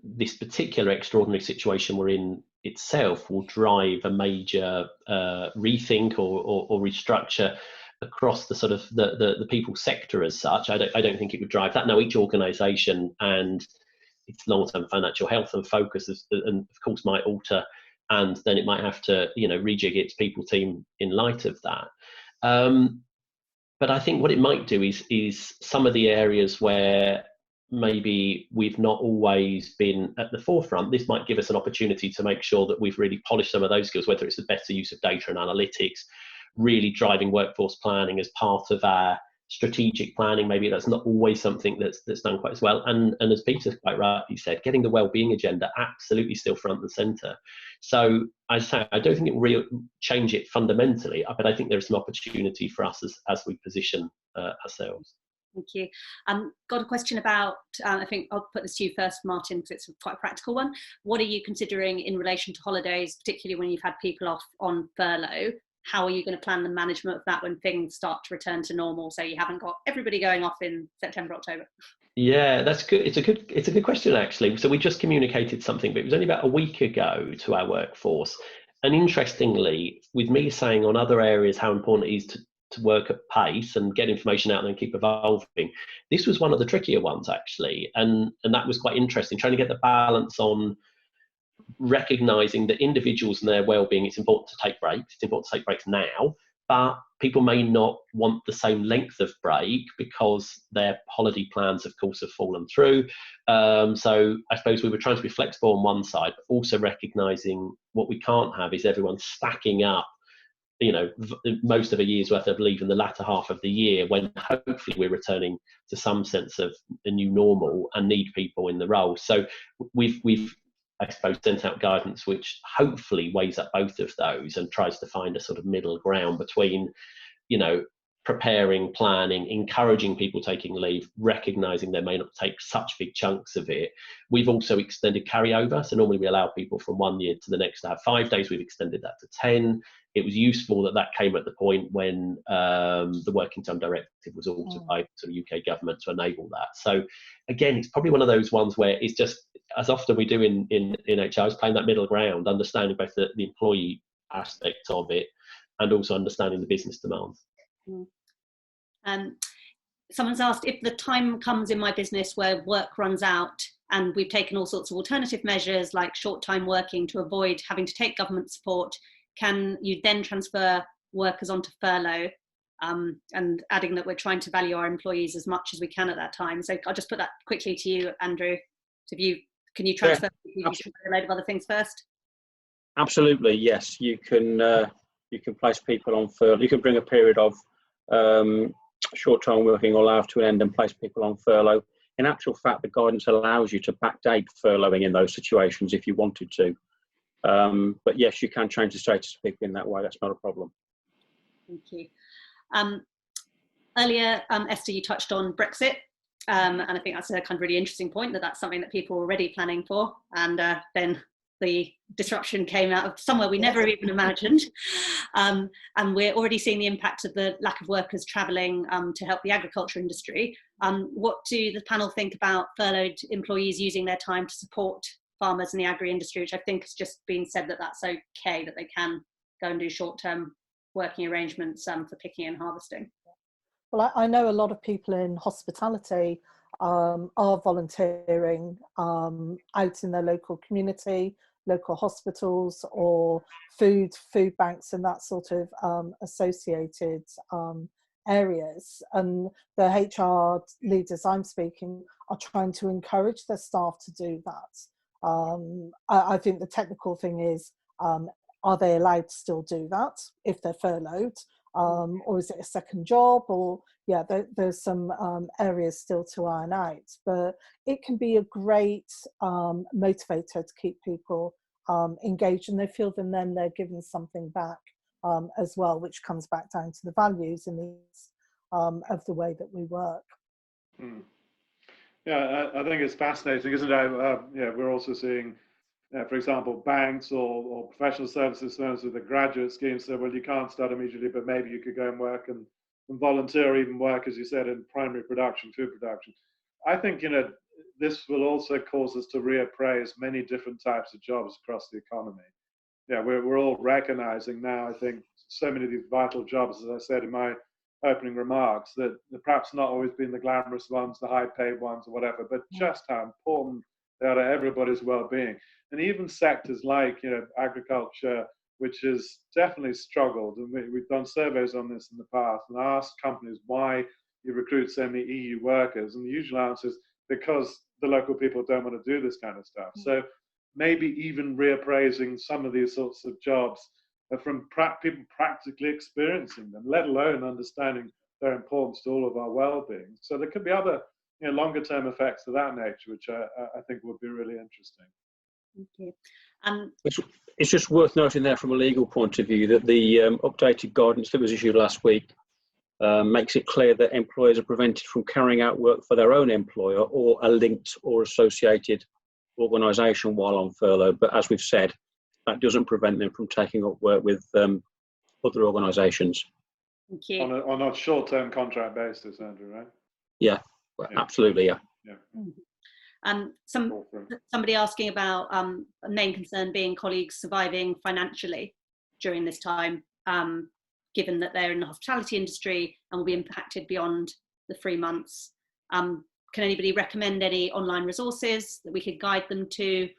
this particular extraordinary situation we're in itself will drive a major rethink or restructure across the sort of the people sector as such. I don't think it would drive that. Now, each organisation and its long-term financial health and focus and of course might alter and then it might have to, rejig its people team in light of that. But I think what it might do is some of the areas where maybe we've not always been at the forefront, this might give us an opportunity to make sure that we've really polished some of those skills, whether it's the better use of data and analytics, really driving workforce planning as part of our strategic planning. Maybe that's not always something that's done quite as well. And as Peter quite rightly said, getting the wellbeing agenda absolutely still front and centre. So I say, I don't think it will change it fundamentally, but I think there's some opportunity for us as we position ourselves. Thank you. Got a question about, I think I'll put this to you first, Martin, because it's quite a practical one. What are you considering in relation to holidays, particularly when you've had people off on furlough? How are you going to plan the management of that when things start to return to normal? So you haven't got everybody going off in September, October. Yeah, that's good. It's a good question, actually. So we just communicated something, but it was only about a week ago to our workforce. And interestingly, with me saying on other areas how important it is to work at pace and get information out there and keep evolving, this was one of the trickier ones, actually. And that was quite interesting, trying to get the balance on recognizing that individuals and their well-being, it's important to take breaks. It's important to take breaks now, but people may not want the same length of break because their holiday plans, of course, have fallen through. So I suppose we were trying to be flexible on one side, but also recognizing what we can't have is everyone stacking up, most of a year's worth of leave in the latter half of the year, when hopefully we're returning to some sense of a new normal and need people in the role. So we've I suppose sent out guidance which hopefully weighs up both of those and tries to find a sort of middle ground between, preparing, planning, encouraging people taking leave, recognizing they may not take such big chunks of it. We've also extended carryover. So normally we allow people from 1 year to the next to have 5 days. We've extended that to 10. It was useful that came at the point when the Working Time Directive was altered by the UK government to enable that. So again, it's probably one of those ones where it's just, as often we do in HR, is playing that middle ground, understanding both the employee aspect of it and also understanding the business demands. Someone's asked, if the time comes in my business where work runs out and we've taken all sorts of alternative measures like short-time working to avoid having to take government support, can you then transfer workers onto furlough? And adding that we're trying to value our employees as much as we can at that time. So I'll just put that quickly to you, Andrew. So can you transfer? Yeah, you should do a load of other things first. Absolutely, yes. You can place people on furlough. You can bring a period of short-term working or allow to an end and place people on furlough. In actual fact, the guidance allows you to backdate furloughing in those situations if you wanted to. But yes, you can change the status of people in that way. That's not a problem. Thank you. Earlier, Esther, you touched on Brexit, and I think that's a kind of really interesting point, that's something that people were already planning for, and then the disruption came out of somewhere we never even imagined, and we're already seeing the impact of the lack of workers travelling to help the agriculture industry. What do the panel think about furloughed employees using their time to support farmers in the agri-industry, which I think has just been said that's okay, that they can go and do short-term working arrangements for picking and harvesting? Well, I know a lot of people in hospitality are volunteering out in their local community, local hospitals, or food banks and that sort of associated areas. And the HR leaders I'm speaking are trying to encourage their staff to do that. I think the technical thing is, are they allowed to still do that if they're furloughed? Or is it a second job? Or there's some areas still to iron out, but it can be a great motivator to keep people engaged, and they feel that then they're given something back as well, which comes back down to the values and needs of the way that we work. Yeah, I think it's fascinating, isn't it? We're also seeing, for example, banks or professional services firms with a graduate scheme say, well, you can't start immediately, but maybe you could go and work and volunteer, even work, as you said, in primary production, food production. I think, this will also cause us to reappraise many different types of jobs across the economy. Yeah, we're all recognizing now, I think, so many of these vital jobs, as I said in my opening remarks, that perhaps not always been the glamorous ones, the high paid ones or whatever, but just how important they are to everybody's well-being. And even sectors like, agriculture, which has definitely struggled, and we've done surveys on this in the past and asked companies why you recruit so many EU workers, and the usual answer is because the local people don't want to do this kind of stuff. So maybe even reappraising some of these sorts of jobs from people practically experiencing them, let alone understanding their importance to all of our well-being. So there could be other longer-term effects of that nature, which I think would be really interesting. Thank you. It's just worth noting there from a legal point of view that the updated guidance that was issued last week makes it clear that employers are prevented from carrying out work for their own employer or a linked or associated organisation while on furlough. But as we've said, that doesn't prevent them from taking up work with other organisations. Thank you. On a short-term contract basis, Andrew, right? Yeah, absolutely, yeah. Somebody asking about a main concern being colleagues surviving financially during this time, given that they're in the hospitality industry and will be impacted beyond the 3 months. Can anybody recommend any online resources that we could guide them to?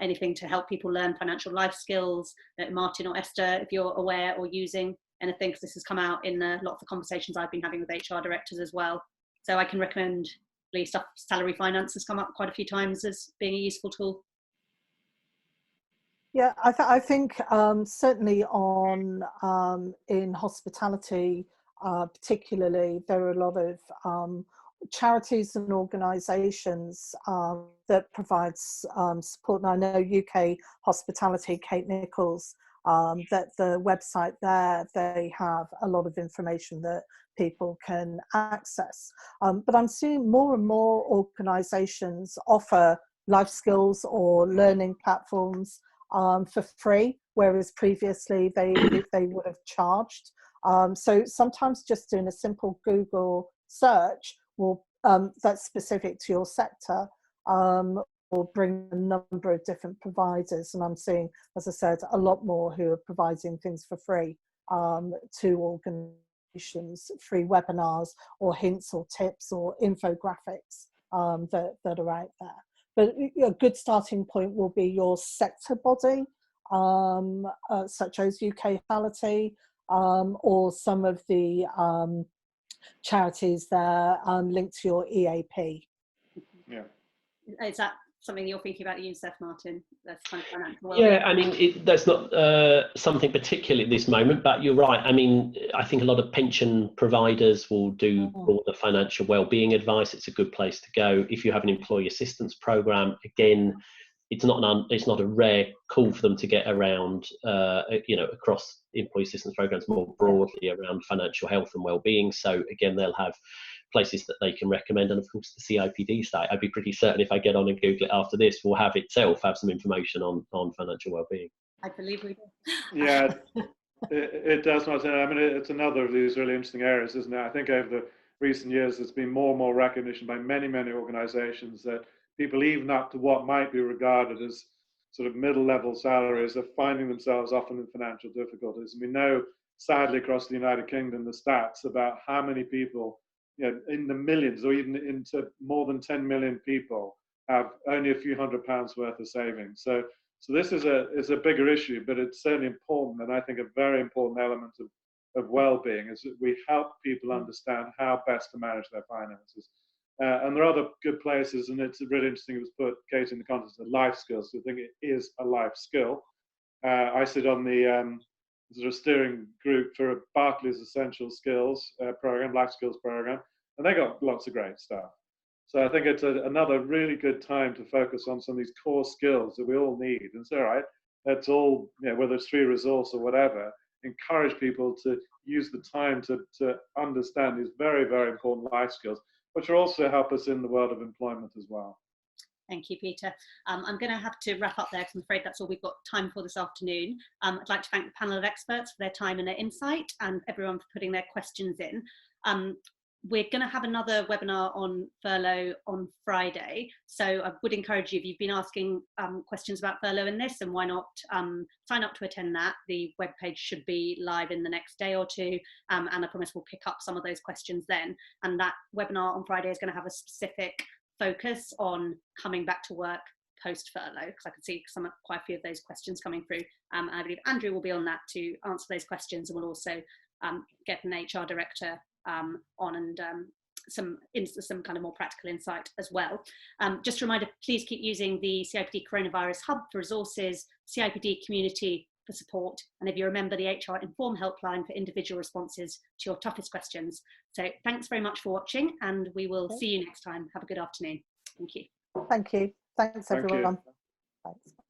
Anything to help people learn financial life skills? Martin or Esther, if you're aware or using anything, because this has come out in a lot of the conversations I've been having with HR directors as well. So I can recommend stuff. Salary finance has come up quite a few times as being a useful tool. Yeah, I think certainly in hospitality, particularly, there are a lot of charities and organisations that provides support. And I know UK Hospitality, Kate Nichols, that the website there, they have a lot of information that people can access. But I'm seeing more and more organisations offer life skills or learning platforms for free, whereas previously they would have charged. So sometimes just doing a simple Google search will that's specific to your sector will bring a number of different providers. And I'm seeing, as I said, a lot more who are providing things for free to organisations, free webinars or hints or tips or infographics that are out there. But a good starting point will be your sector body, such as UK Hospitality, or some of the charities there linked to your EAP. Yeah. Is that something you're thinking about at UNICEF, Martin? That's kind of financial well-being? Yeah, I mean, that's not something particularly at this moment, but you're right. I mean, I think a lot of pension providers will do broader financial well-being advice. It's a good place to go. If you have an employee assistance program, again, it's not a rare call for them to get around, across employee assistance programs more broadly around financial health and well-being. So again, they'll have places that they can recommend, and of course the CIPD site. I'd be pretty certain if I get on and Google it after this, will have some information on financial well-being. I believe we do. Yeah, it does, Martin. I mean, it's another of these really interesting areas, isn't it? I think over the recent years, there's been more and more recognition by many, many organisations that people, even up to what might be regarded as sort of middle-level salaries, are finding themselves often in financial difficulties. And we know, sadly, across the United Kingdom, the stats about how many people, in the millions or even into more than 10 million people, have only a few £100s worth of savings. So this is a bigger issue, but it's certainly important, and I think a very important element of well-being is that we help people understand how best to manage their finances. And there are other good places, and it's really interesting. It was put, Kate, in the context of life skills. So I think it is a life skill. I sit on the sort of steering group for Barclays Essential Skills program, life skills program, and they got lots of great stuff. So I think it's another really good time to focus on some of these core skills that we all need. And it's all right. That's all, whether it's free resource or whatever, encourage people to use the time to understand these very, very important life skills, which will also help us in the world of employment as well. Thank you, Peter. I'm going to have to wrap up there because I'm afraid that's all we've got time for this afternoon. I'd like to thank the panel of experts for their time and their insight, and everyone for putting their questions in. We're going to have another webinar on furlough on Friday. So I would encourage you, if you've been asking questions about furlough in this, and why not sign up to attend that. The webpage should be live in the next day or two, and I promise we'll pick up some of those questions then. And that webinar on Friday is going to have a specific focus on coming back to work post-furlough, because I can see quite a few of those questions coming through. And I believe Andrew will be on that to answer those questions, and we'll also get an HR director on and some kind of more practical insight as well. Just a reminder, please keep using the CIPD Coronavirus Hub for resources, CIPD Community for support, and if you remember, the HR Inform helpline for individual responses to your toughest questions. So thanks very much for watching, and we will see you next time. Have a good afternoon. Thank you. Thank you. Thanks, everyone. Thank you. Thanks.